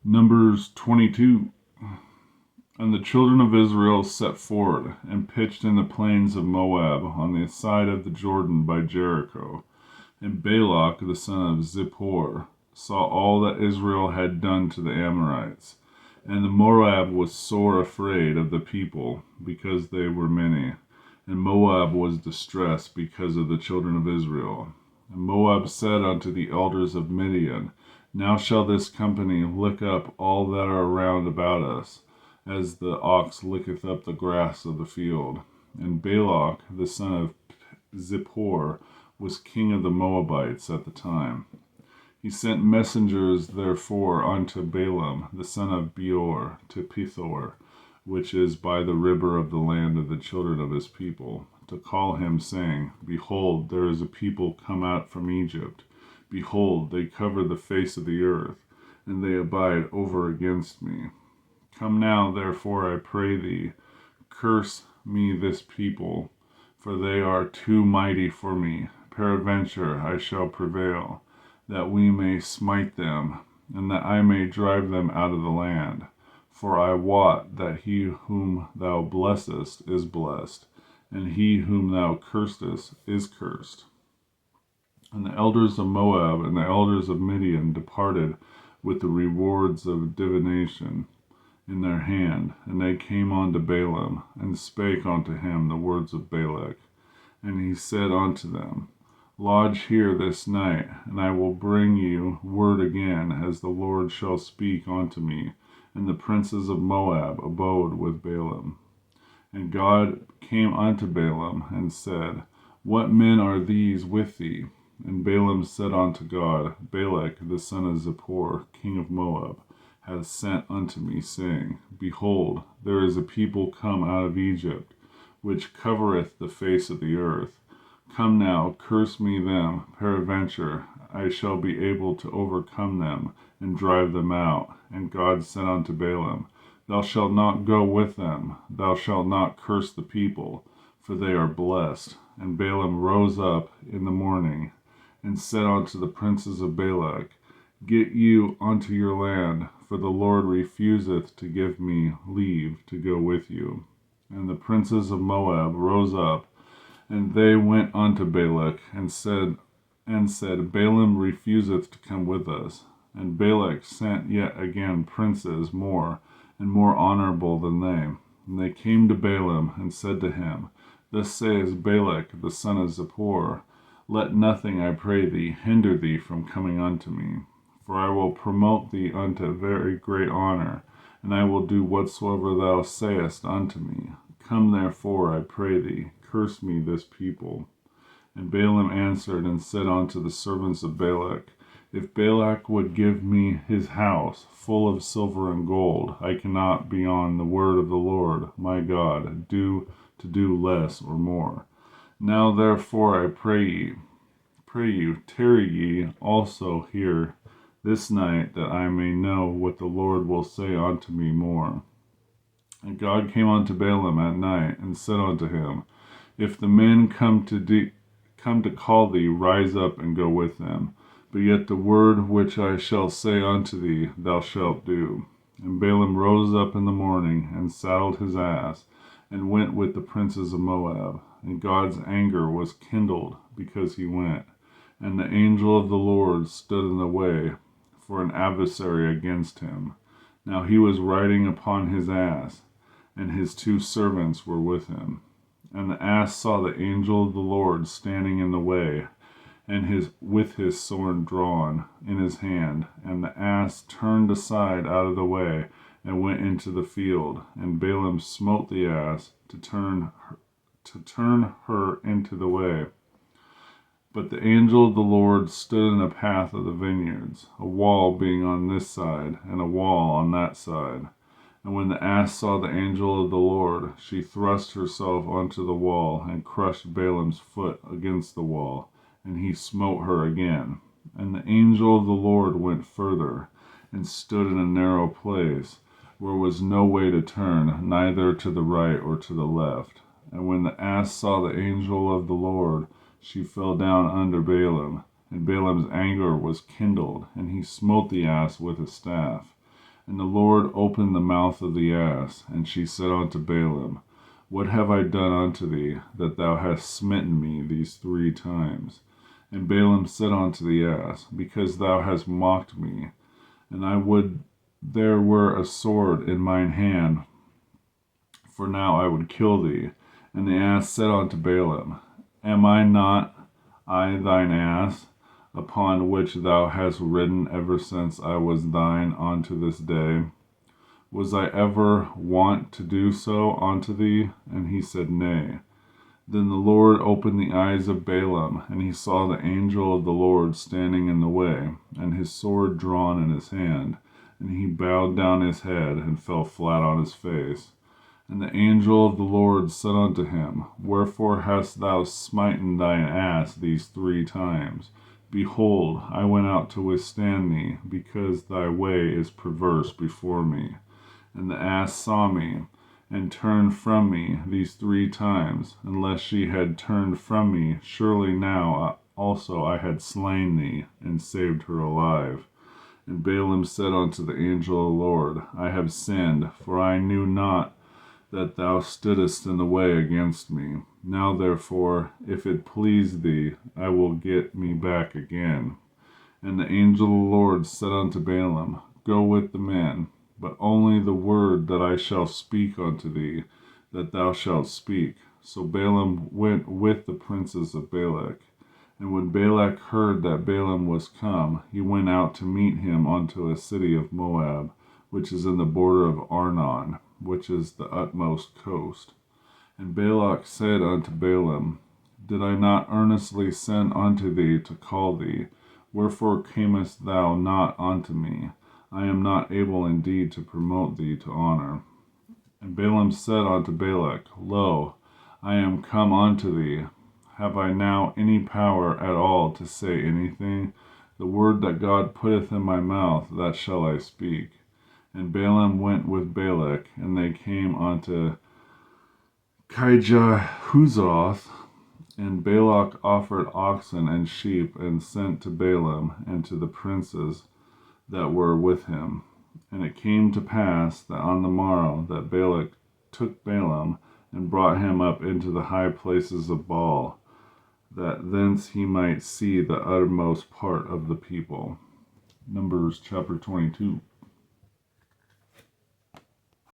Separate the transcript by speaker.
Speaker 1: Numbers 22. And the children of Israel set forward, and pitched in the plains of Moab, on the side of the Jordan by Jericho. And Balak the son of Zippor saw all that Israel had done to the Amorites. And the Moab was sore afraid of the people, because they were many. And Moab was distressed because of the children of Israel. And Moab said unto the elders of Midian, Now shall this company lick up all that are round about us, as the ox licketh up the grass of the field. And Balak the son of Zippor was king of the Moabites at the time. He sent messengers therefore unto Balaam the son of Beor to Pethor, which is by the river of the land of the children of his people, to call him, saying, Behold, there is a people come out from Egypt. Behold, they cover the face of the earth, and they abide over against me. Come now, therefore, I pray thee, curse me this people, for they are too mighty for me. Peradventure I shall prevail, that we may smite them, and that I may drive them out of the land. For I wot that he whom thou blessest is blessed, and he whom thou cursest is cursed. And the elders of Moab and the elders of Midian departed with the rewards of divination in their hand, and they came unto Balaam, and spake unto him the words of Balak. And he said unto them, Lodge here this night, and I will bring you word again, as the Lord shall speak unto me. And the princes of Moab abode with Balaam. And God came unto Balaam, and said, What men are these with thee? And Balaam said unto God, Balak the son of Zippor, king of Moab, hath sent unto me, saying, Behold, there is a people come out of Egypt, which covereth the face of the earth. Come now, curse me them, peradventure I shall be able to overcome them, and drive them out. And God said unto Balaam, Thou shalt not go with them, thou shalt not curse the people, for they are blessed. And Balaam rose up in the morning, and said unto the princes of Balak, Get you unto your land, for the Lord refuseth to give me leave to go with you. And the princes of Moab rose up, and they went unto Balak, and said, Balaam refuseth to come with us. And Balak sent yet again princes more, and more honorable than they. And they came to Balaam, and said to him, Thus saith Balak the son of Zippor, Let nothing, I pray thee, hinder thee from coming unto me. For I will promote thee unto very great honor, and I will do whatsoever thou sayest unto me. Come therefore, I pray thee, curse me this people. And Balaam answered and said unto the servants of Balak, If Balak would give me his house full of silver and gold, I cannot, beyond the word of the Lord my God, do less or more. Now therefore I pray you, tarry ye also here this night, that I may know what the Lord will say unto me more. And God came unto Balaam at night, and said unto him, If the men come to call thee, rise up and go with them. But yet the word which I shall say unto thee, thou shalt do. And Balaam rose up in the morning, and saddled his ass, and went with the princes of Moab. And God's anger was kindled, because he went. And the angel of the Lord stood in the way for an adversary against him. Now he was riding upon his ass, and his two servants were with him. And the ass saw the angel of the Lord standing in the way, and with his sword drawn in his hand. And the ass turned aside out of the way, and went into the field. And Balaam smote the ass to turn her into the way. But the angel of the Lord stood in the path of the vineyards, a wall being on this side, and a wall on that side. And when the ass saw the angel of the Lord, she thrust herself onto the wall, and crushed Balaam's foot against the wall, and he smote her again. And the angel of the Lord went further, and stood in a narrow place, where was no way to turn, neither to the right or to the left. And when the ass saw the angel of the Lord, she fell down under Balaam, and Balaam's anger was kindled, and he smote the ass with his staff. And the Lord opened the mouth of the ass, and she said unto Balaam, What have I done unto thee, that thou hast smitten me these 3 times? And Balaam said unto the ass, Because thou hast mocked me, and I would there were a sword in mine hand, for now I would kill thee. And the ass said unto Balaam, Am I not I thine ass, upon which thou hast ridden ever since I was thine unto this day? Was I ever wont to do so unto thee? And he said, Nay. Then the Lord opened the eyes of Balaam, and he saw the angel of the Lord standing in the way, and his sword drawn in his hand. And he bowed down his head, and fell flat on his face. And the angel of the Lord said unto him, Wherefore hast thou smitten thine ass these 3 times? Behold, I went out to withstand thee, because thy way is perverse before me. And the ass saw me, and turned from me these 3 times. Unless she had turned from me, surely now also I had slain thee, and saved her alive. And Balaam said unto the angel of the Lord, I have sinned, for I knew not that thou stoodest in the way against me. Now therefore, if it please thee, I will get me back again. And the angel of the Lord said unto Balaam, Go with the men, but only the word that I shall speak unto thee, that thou shalt speak. So Balaam went with the princes of Balak. And when Balak heard that Balaam was come, he went out to meet him unto a city of Moab, which is in the border of Arnon, which is the utmost coast. And Balak said unto Balaam, Did I not earnestly send unto thee to call thee? Wherefore camest thou not unto me? I am not able indeed to promote thee to honor. And Balaam said unto Balak, Lo, I am come unto thee. Have I now any power at all to say anything? The word that God putteth in my mouth, that shall I speak. And Balaam went with Balak, and they came unto Kijahuzzoth. And Balak offered oxen and sheep, and sent to Balaam and to the princes that were with him. And it came to pass that on the morrow that Balak took Balaam, and brought him up into the high places of Baal, that thence he might see the uttermost part of the people. Numbers chapter 22.